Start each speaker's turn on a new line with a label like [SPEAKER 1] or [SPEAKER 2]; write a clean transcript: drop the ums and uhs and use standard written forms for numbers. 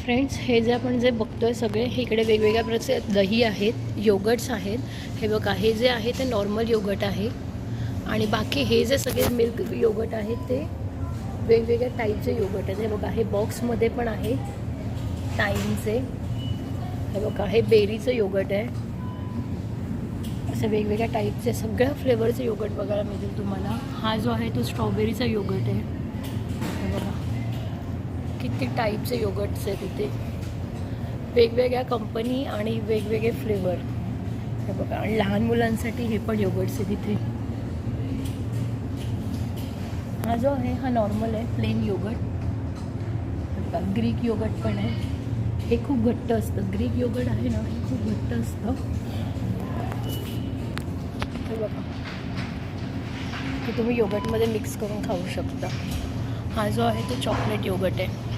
[SPEAKER 1] Friends, हे जे आपण जे बघतोय सगळे, हे इकडे वेगवेगळ्या प्रकारचे दही आहेत, योगर्ट्स आहेत. हे बघा, हे जे आहे ते नॉर्मल योगर्ट आहे आणि बाकी हे जे सगळे मिल्क योगर्ट आहेत ते वेगवेगळ्या टाईपचे योगर्ट आहेत. हे बघा, हे बॉक्समध्ये पण आहे टाईमचे. हे बघा, हे बेरीचं योगर्ट आहे. असे वेगवेगळ्या टाईपचे सगळ्या फ्लेवरचे योगर्ट बघायला मिळतील तुम्हाला. हा जो आहे तो स्ट्रॉबेरीचा योगर्ट आहे. हे बघा, किती टाईपचे योगर्ट्स आहेत इथे, वेगवेगळ्या कंपनी आणि वेगवेगळे फ्लेवर. हे बघा, आणि लहान मुलांसाठी हे पण योगर्ट्स आहेत इथे. हा जो आहे हा नॉर्मल आहे, प्लेन योगर्ट. हे बघा, ग्रीक योगर्ट पण आहे. हे खूप घट्ट असतं. ग्रीक योगर्ट आहे ना, हे खूप घट्ट असतं. हे बघा, हे तुम्ही योगर्टमध्ये मिक्स करून खाऊ शकता. हा जो आहे तो चॉकलेट योगर्ट आहे.